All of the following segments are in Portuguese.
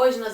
Hoje nós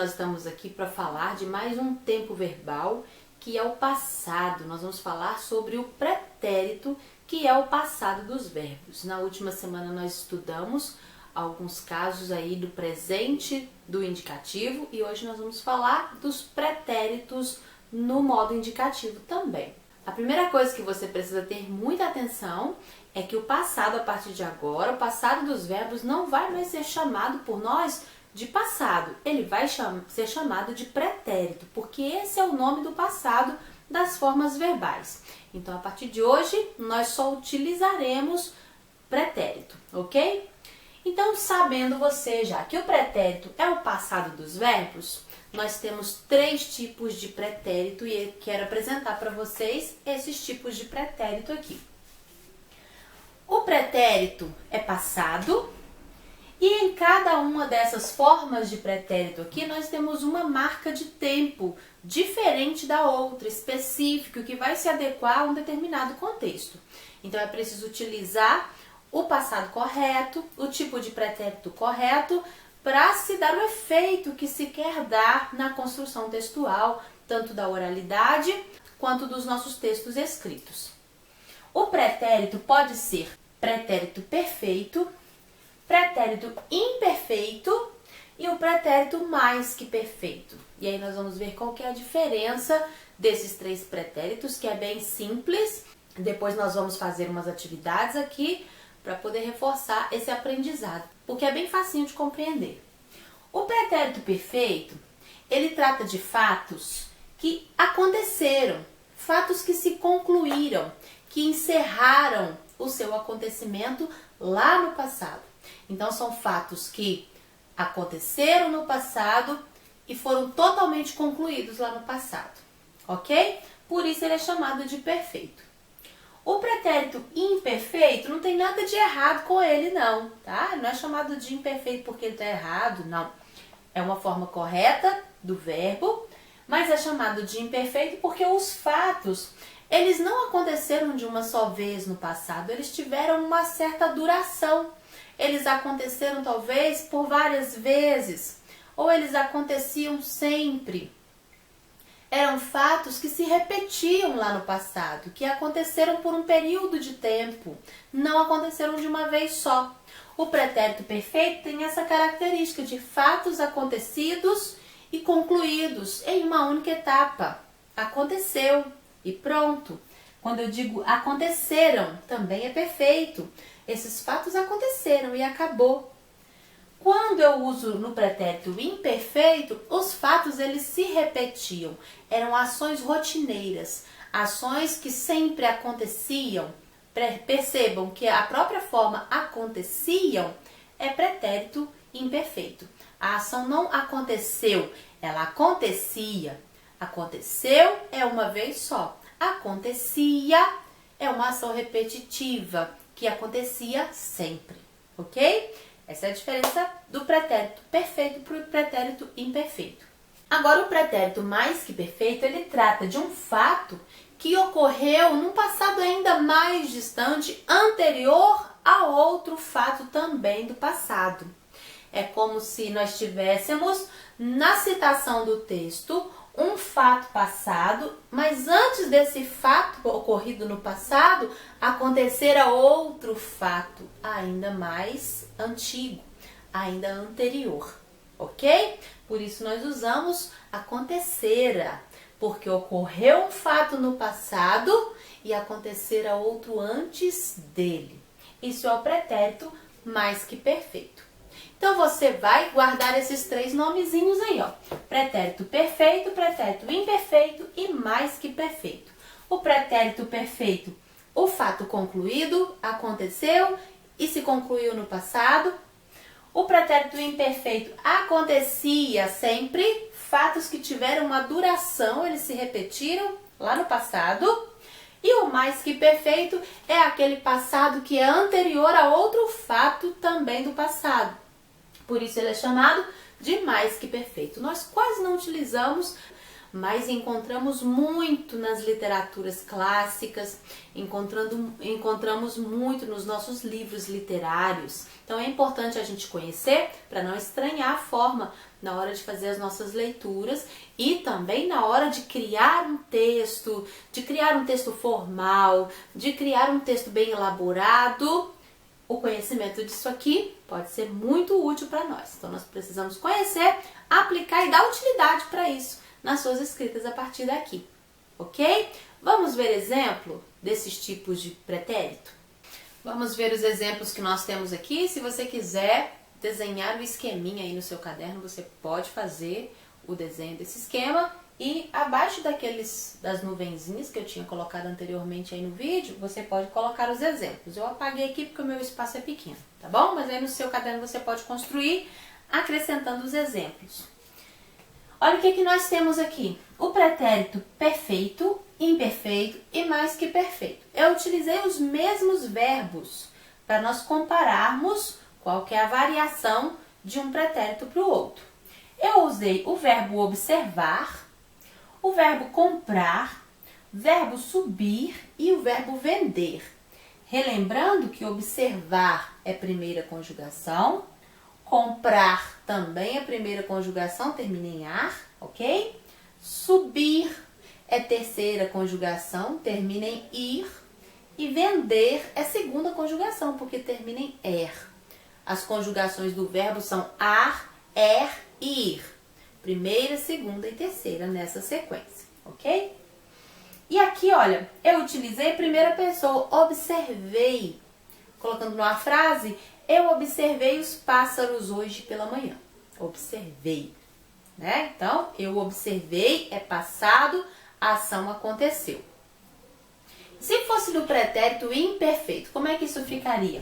estamos aqui para falar de mais um tempo verbal, que é o passado. Nós vamos falar sobre o pretérito, que é o passado dos verbos. Na última semana nós estudamos alguns casos aí do presente, do indicativo, e hoje nós vamos falar dos pretéritos no modo indicativo também. A primeira coisa que você precisa ter muita atenção é que o passado, a partir de agora, o passado dos verbos não vai mais ser chamado por nós de passado, ele vai ser chamado de pretérito, porque esse é o nome do passado das formas verbais. Então, a partir de hoje, nós só utilizaremos pretérito, ok? Então, sabendo você já que o pretérito é o passado dos verbos, nós temos 3 tipos de pretérito e eu quero apresentar para vocês esses tipos de pretérito aqui. O pretérito é passado e em cada uma dessas formas de pretérito aqui nós temos uma marca de tempo diferente da outra, específico, que vai se adequar a um determinado contexto. Então é preciso utilizar o passado correto, o tipo de pretérito correto, para se dar o efeito que se quer dar na construção textual, tanto da oralidade quanto dos nossos textos escritos. O pretérito pode ser pretérito perfeito, pretérito imperfeito e o pretérito mais que perfeito. E aí nós vamos ver qual que é a diferença desses 3 pretéritos, que é bem simples. Depois nós vamos fazer umas atividades aqui para poder reforçar esse aprendizado, porque é bem facinho de compreender. O pretérito perfeito, ele trata de fatos que aconteceram, fatos que se concluíram, que encerraram o seu acontecimento lá no passado. Então, são fatos que aconteceram no passado e foram totalmente concluídos lá no passado, ok? Por isso ele é chamado de perfeito. O pretérito imperfeito não tem nada de errado com ele, não, tá? Não é chamado de imperfeito porque ele está errado, não. É uma forma correta do verbo, mas é chamado de imperfeito porque os fatos, eles não aconteceram de uma só vez no passado, eles tiveram uma certa duração. Eles aconteceram talvez por várias vezes, ou eles aconteciam sempre. Eram fatos que se repetiam lá no passado, que aconteceram por um período de tempo, não aconteceram de uma vez só. O pretérito perfeito tem essa característica de fatos acontecidos e concluídos em uma única etapa. Aconteceu e pronto. Quando eu digo aconteceram, também é perfeito. Esses fatos aconteceram e acabou. Quando eu uso no pretérito imperfeito, os fatos eles se repetiam. Eram ações rotineiras, ações que sempre aconteciam. Percebam que a própria forma aconteciam é pretérito imperfeito. A ação não aconteceu, ela acontecia. Aconteceu é uma vez só. Acontecia é uma ação repetitiva, que acontecia sempre, ok? Essa é a diferença do pretérito perfeito para o pretérito imperfeito. Agora, o pretérito mais que perfeito, ele trata de um fato que ocorreu num passado ainda mais distante, anterior a outro fato também do passado. É como se nós tivéssemos, na citação do texto, um fato passado, mas antes desse fato ocorrido no passado, acontecera outro fato ainda mais antigo, ainda anterior, ok? Por isso nós usamos acontecera, porque ocorreu um fato no passado e acontecera outro antes dele. Isso é o pretérito mais que perfeito. Então, você vai guardar esses 3 nomezinhos aí, ó. Pretérito perfeito, pretérito imperfeito e mais que perfeito. O pretérito perfeito, o fato concluído, aconteceu e se concluiu no passado. O pretérito imperfeito, acontecia sempre, fatos que tiveram uma duração, eles se repetiram lá no passado. E o mais que perfeito é aquele passado que é anterior a outro fato também do passado. Por isso ele é chamado de mais que perfeito. Nós quase não utilizamos, mas encontramos muito nas literaturas clássicas, encontramos muito nos nossos livros literários. Então é importante a gente conhecer para não estranhar a forma na hora de fazer as nossas leituras e também na hora de criar um texto formal, de criar um texto bem elaborado. O conhecimento disso aqui pode ser muito útil para nós. Então nós precisamos conhecer, aplicar e dar utilidade para isso nas suas escritas a partir daqui, ok? Vamos ver exemplo desses tipos de pretérito? Vamos ver os exemplos que nós temos aqui. Se você quiser desenhar o esqueminha aí no seu caderno, você pode fazer o desenho desse esquema e abaixo das nuvenzinhas que eu tinha colocado anteriormente aí no vídeo, você pode colocar os exemplos. Eu apaguei aqui porque o meu espaço é pequeno, tá bom? Mas aí no seu caderno você pode construir acrescentando os exemplos. Olha o que nós temos aqui. O pretérito perfeito, imperfeito e mais que perfeito. Eu utilizei os mesmos verbos para nós compararmos qual que é a variação de um pretérito para o outro. Eu usei o verbo observar, o verbo comprar, verbo subir e o verbo vender. Relembrando que observar é primeira conjugação, comprar também é primeira conjugação, termina em ar, ok? Subir é terceira conjugação, termina em ir. E vender é segunda conjugação, porque termina em er. As conjugações do verbo são ar, er e ir. Primeira, segunda e terceira nessa sequência, ok? E aqui, olha, eu utilizei primeira pessoa, observei. Colocando numa frase, eu observei os pássaros hoje pela manhã. Observei, né? Então, eu observei é passado, a ação aconteceu. Se fosse no pretérito imperfeito, como é que isso ficaria?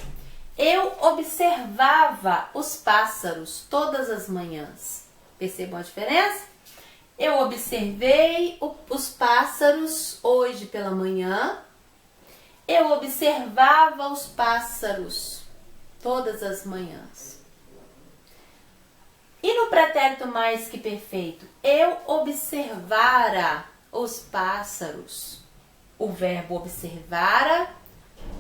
Eu observava os pássaros todas as manhãs. Percebam a diferença? Eu observei os pássaros hoje pela manhã. Eu observava os pássaros todas as manhãs. E no pretérito mais que perfeito? Eu observara os pássaros. O verbo observara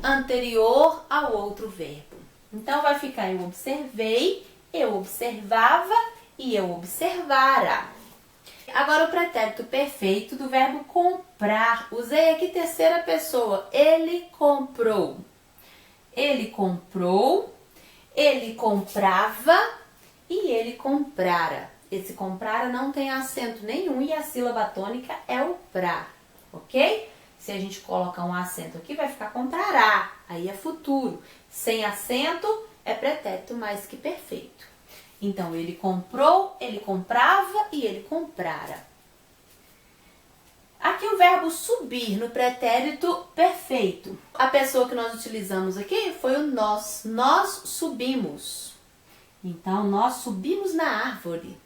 anterior ao outro verbo. Então vai ficar eu observei, eu observava e eu observara. Agora o pretérito perfeito do verbo comprar. Usei aqui terceira pessoa. Ele comprou. Ele comprou, ele comprava e ele comprara. Esse comprara não tem acento nenhum e a sílaba tônica é o pra, ok? Se a gente colocar um acento aqui, vai ficar comprará, aí é futuro. Sem acento, é pretérito mais que perfeito. Então, ele comprou, ele comprava e ele comprara. Aqui o verbo subir no pretérito perfeito. A pessoa que nós utilizamos aqui foi o nós. Nós subimos. Então, nós subimos na árvore.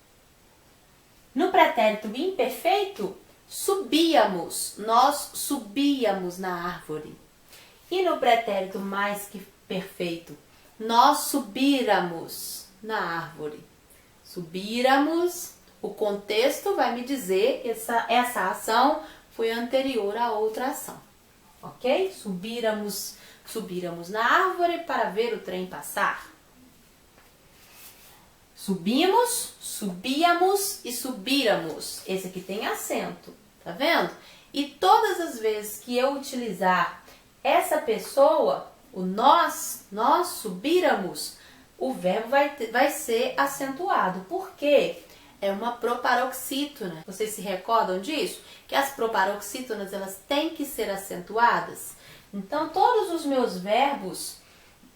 No pretérito imperfeito, subíamos. Nós subíamos na árvore. E no pretérito mais que perfeito, nós subíramos na árvore. Subíramos, o contexto vai me dizer essa ação foi anterior a outra ação. Ok? Subíramos na árvore para ver o trem passar. Subimos, subíamos e subíramos. Esse aqui tem acento, tá vendo? E todas as vezes que eu utilizar essa pessoa, o nós subíramos, o verbo vai ser acentuado. Por quê? É uma proparoxítona. Vocês se recordam disso? Que as proparoxítonas, elas têm que ser acentuadas. Então, todos os meus verbos,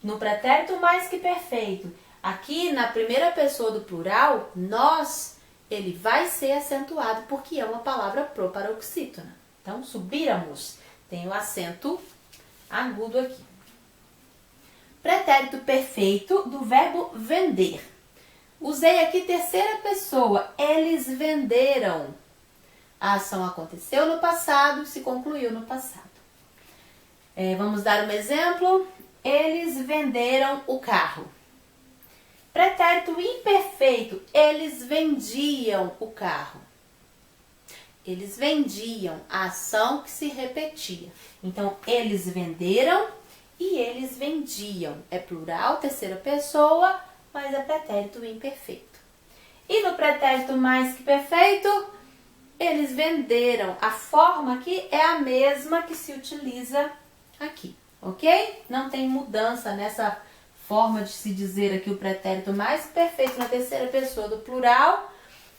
no pretérito mais que perfeito, aqui na primeira pessoa do plural, nós, ele vai ser acentuado porque é uma palavra proparoxítona. Então, subíramos, tem o acento agudo aqui. Pretérito perfeito do verbo vender. Usei aqui terceira pessoa, eles venderam. A ação aconteceu no passado, se concluiu no passado. Vamos dar um exemplo. Eles venderam o carro. Pretérito imperfeito, eles vendiam o carro. Eles vendiam, a ação que se repetia. Então, eles venderam e eles vendiam. É plural, terceira pessoa, mas é pretérito imperfeito. E no pretérito mais que perfeito, eles venderam. A forma aqui é a mesma que se utiliza aqui, ok? Não tem mudança nessa forma de se dizer aqui o pretérito mais perfeito na terceira pessoa do plural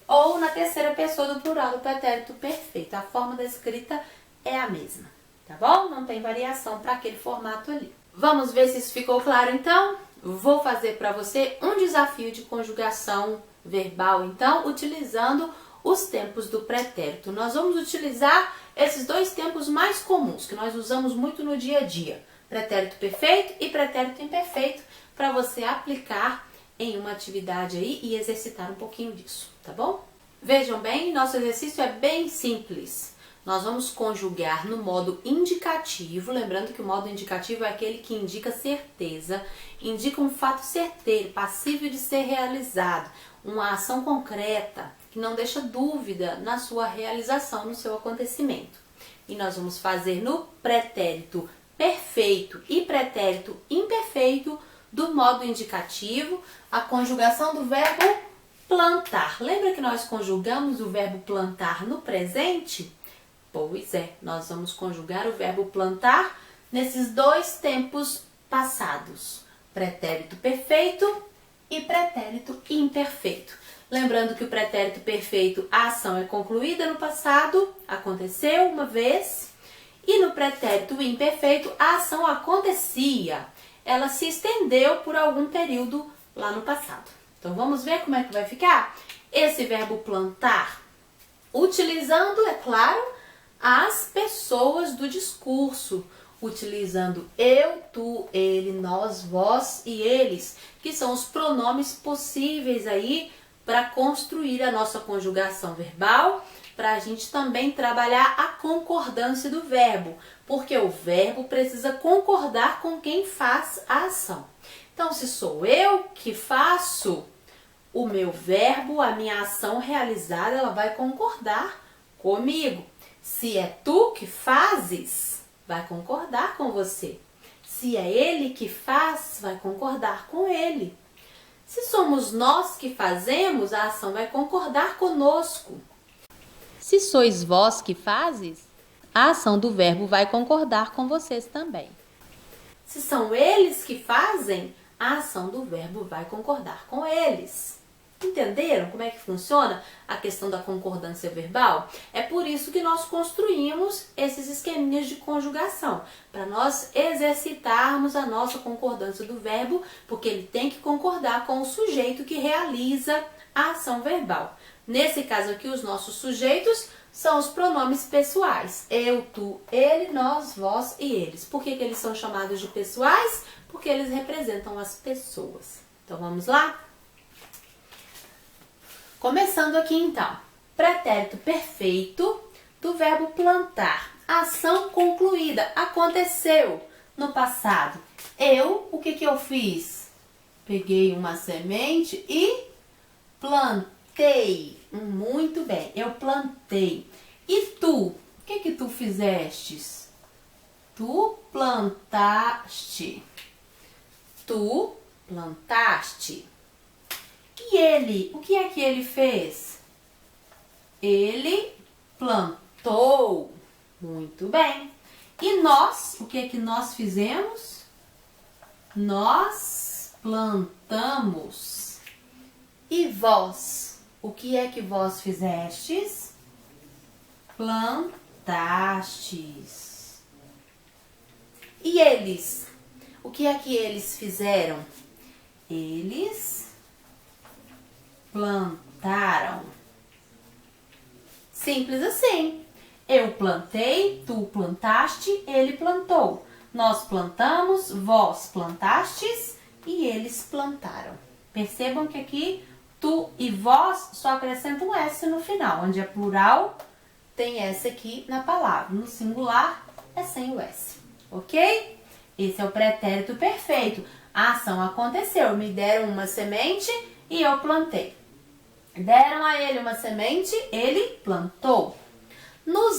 ou na terceira pessoa do plural do pretérito perfeito. A forma da escrita é a mesma, tá bom? Não tem variação para aquele formato ali. Vamos ver se isso ficou claro então? Vou fazer para você um desafio de conjugação verbal, então, utilizando os tempos do pretérito. Nós vamos utilizar esses dois tempos mais comuns, que nós usamos muito no dia a dia. Pretérito perfeito e pretérito imperfeito, para você aplicar em uma atividade aí e exercitar um pouquinho disso, tá bom? Vejam bem, nosso exercício é bem simples. Nós vamos conjugar no modo indicativo, lembrando que o modo indicativo é aquele que indica certeza, indica um fato certeiro, passível de ser realizado, uma ação concreta, que não deixa dúvida na sua realização, no seu acontecimento. E nós vamos fazer no pretérito perfeito e pretérito imperfeito do modo indicativo a conjugação do verbo plantar. Lembra que nós conjugamos o verbo plantar no presente? Pois é, nós vamos conjugar o verbo plantar nesses dois tempos passados, pretérito perfeito e pretérito imperfeito. Lembrando que o pretérito perfeito, a ação é concluída no passado, aconteceu uma vez, e no pretérito imperfeito, a ação acontecia, ela se estendeu por algum período lá no passado. Então vamos ver como é que vai ficar esse verbo plantar, utilizando, é claro, as pessoas do discurso, utilizando eu, tu, ele, nós, vós e eles, que são os pronomes possíveis aí para construir a nossa conjugação verbal, para a gente também trabalhar a concordância do verbo, porque o verbo precisa concordar com quem faz a ação. Então, se sou eu que faço, o meu verbo, a minha ação realizada, ela vai concordar comigo. Se é tu que fazes, vai concordar com você. Se é ele que faz, vai concordar com ele. Se somos nós que fazemos, a ação vai concordar conosco. Se sois vós que fazes, a ação do verbo vai concordar com vocês também. Se são eles que fazem, a ação do verbo vai concordar com eles. Entenderam como é que funciona a questão da concordância verbal? É por isso que nós construímos esses esqueminhas de conjugação, para nós exercitarmos a nossa concordância do verbo, porque ele tem que concordar com o sujeito que realiza a ação verbal. Nesse caso aqui, os nossos sujeitos são os pronomes pessoais. Eu, tu, ele, nós, vós e eles. Por que eles são chamados de pessoais? Porque eles representam as pessoas. Então, vamos lá? Começando aqui então, pretérito perfeito do verbo plantar, ação concluída, aconteceu no passado. Eu, o que eu fiz? Peguei uma semente e plantei. Muito bem, eu plantei. E tu, o que tu fizestes? Tu plantaste. Tu plantaste. E ele, o que é que ele fez? Ele plantou. Muito bem. E nós, o que é que nós fizemos? Nós plantamos. E vós, o que é que vós fizestes? Plantastes. E eles, o que é que eles fizeram? Eles plantaram. Simples assim. Eu plantei, tu plantaste, ele plantou. Nós plantamos, vós plantastes e eles plantaram. Percebam que aqui tu e vós só acrescentam S no final. Onde é plural, tem S aqui na palavra. No singular, é sem o S. Ok? Esse é o pretérito perfeito. A ação aconteceu. Me deram uma semente e eu plantei. Deram a ele uma semente, ele plantou.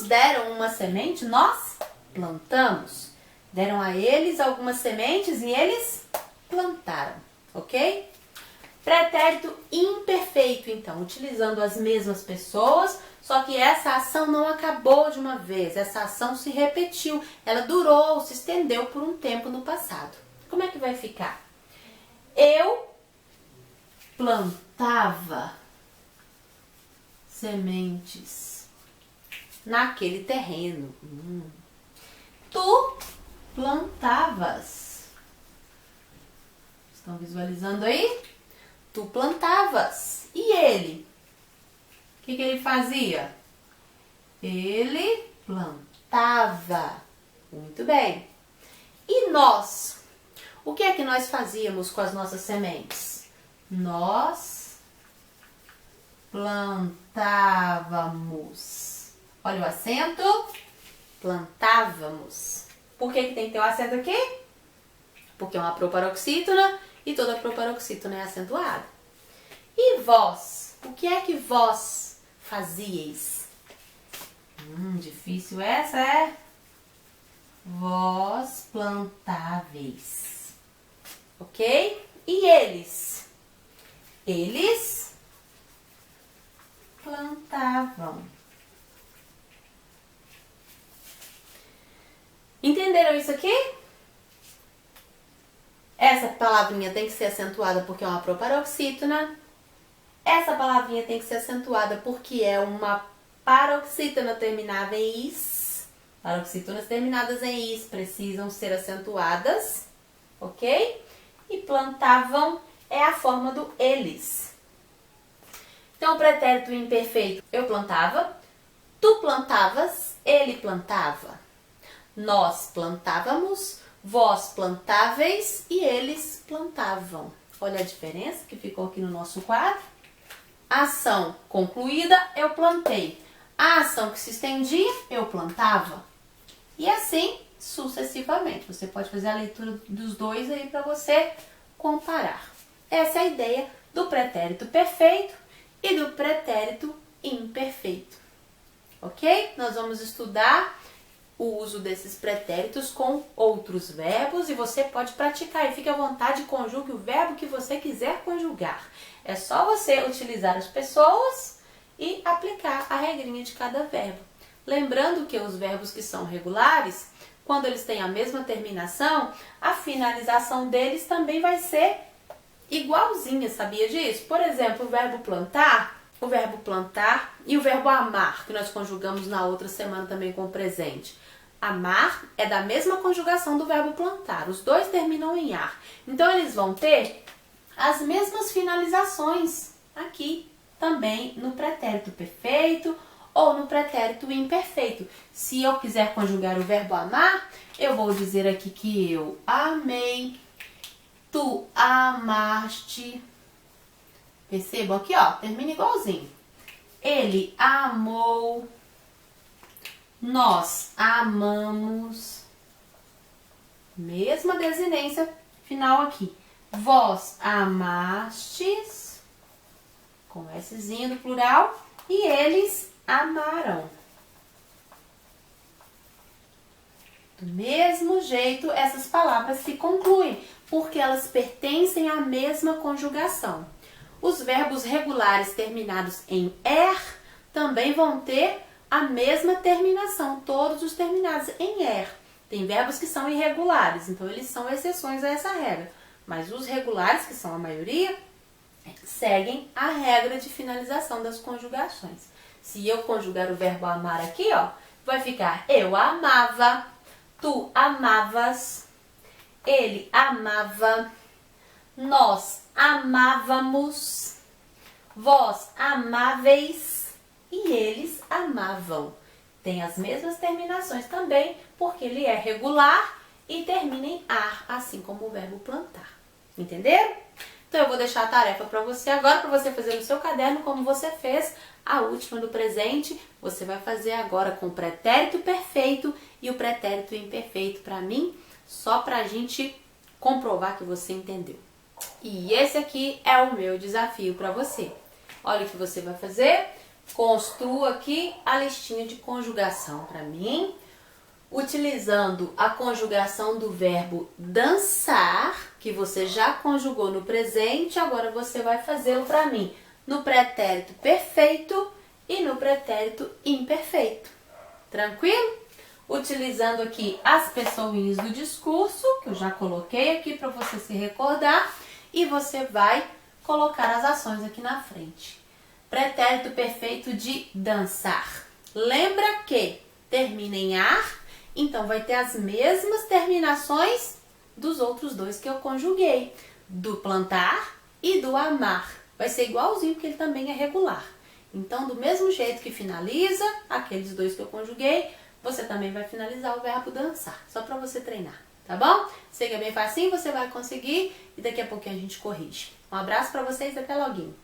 deram uma semente, nós plantamos. Deram a eles algumas sementes e eles plantaram, ok? Pretérito imperfeito, então, utilizando as mesmas pessoas, só que essa ação não acabou de uma vez, essa ação se repetiu, ela durou, se estendeu por um tempo no passado. Como é que vai ficar? Eu plantava sementes naquele terreno. Tu plantavas. Estão visualizando aí? Tu plantavas. E ele? O que ele fazia? Ele plantava. Muito bem. E nós? O que é que nós fazíamos com as nossas sementes? Nós plantávamos. Olha o acento. Plantávamos. Por que tem que ter o acento aqui? Porque é uma proparoxítona e toda proparoxítona é acentuada. E vós? O que é que vós fazieis? Difícil essa, é? Vós plantáveis. Ok? E eles? Eles plantavam. Entenderam isso aqui? Essa palavrinha tem que ser acentuada porque é uma proparoxítona. Essa palavrinha tem que ser acentuada porque é uma paroxítona terminada em is. Paroxítonas terminadas em is precisam ser acentuadas, ok? E plantavam é a forma do eles. Então, o pretérito imperfeito, eu plantava, tu plantavas, ele plantava. Nós plantávamos, vós plantáveis e eles plantavam. Olha a diferença que ficou aqui no nosso quadro. Ação concluída, eu plantei. A ação que se estendia, eu plantava. E assim sucessivamente. Você pode fazer a leitura dos dois aí para você comparar. Essa é a ideia do pretérito perfeito e do pretérito imperfeito. Ok? Nós vamos estudar o uso desses pretéritos com outros verbos e você pode praticar e fique à vontade, conjugue o verbo que você quiser conjugar. É só você utilizar as pessoas e aplicar a regrinha de cada verbo. Lembrando que os verbos que são regulares, quando eles têm a mesma terminação, a finalização deles também vai ser igualzinha, sabia disso? Por exemplo, o verbo plantar e o verbo amar, que nós conjugamos na outra semana também com o presente. Amar é da mesma conjugação do verbo plantar, os dois terminam em ar. Então, eles vão ter as mesmas finalizações aqui também no pretérito perfeito ou no pretérito imperfeito. Se eu quiser conjugar o verbo amar, eu vou dizer aqui que eu amei, tu amaste. Percebam aqui, ó, termina igualzinho. Ele amou, nós amamos. Mesma desinência final aqui. Vós amastes, com Szinho do plural, e eles amaram. Do mesmo jeito, essas palavras se concluem, porque elas pertencem à mesma conjugação. Os verbos regulares terminados em er também vão ter a mesma terminação, todos os terminados em er. Tem verbos que são irregulares, então eles são exceções a essa regra. Mas os regulares, que são a maioria, seguem a regra de finalização das conjugações. Se eu conjugar o verbo amar aqui, ó, vai ficar eu amava, tu amavas, ele amava, nós amávamos, vós amáveis e eles amavam. Tem as mesmas terminações também, porque ele é regular e termina em ar, assim como o verbo plantar. Entenderam? Então eu vou deixar a tarefa para você agora, para você fazer no seu caderno, como você fez a última do presente. Você vai fazer agora com o pretérito perfeito e o pretérito imperfeito para mim, só para a gente comprovar que você entendeu. E esse aqui é o meu desafio para você. Olha o que você vai fazer. Construa aqui a listinha de conjugação para mim, utilizando a conjugação do verbo dançar, que você já conjugou no presente, agora você vai fazê-lo para mim no pretérito perfeito e no pretérito imperfeito. Tranquilo? Utilizando aqui as pessoinhas do discurso, que eu já coloquei aqui para você se recordar, e você vai colocar as ações aqui na frente. Pretérito perfeito de dançar. Lembra que termina em ar, então vai ter as mesmas terminações dos outros dois que eu conjuguei, do plantar e do amar. Vai ser igualzinho porque ele também é regular. Então, do mesmo jeito que finaliza aqueles dois que eu conjuguei, você também vai finalizar o verbo dançar, só para você treinar, tá bom? Sei que é bem facinho, você vai conseguir e daqui a pouquinho a gente corrige. Um abraço para vocês, até loguinho.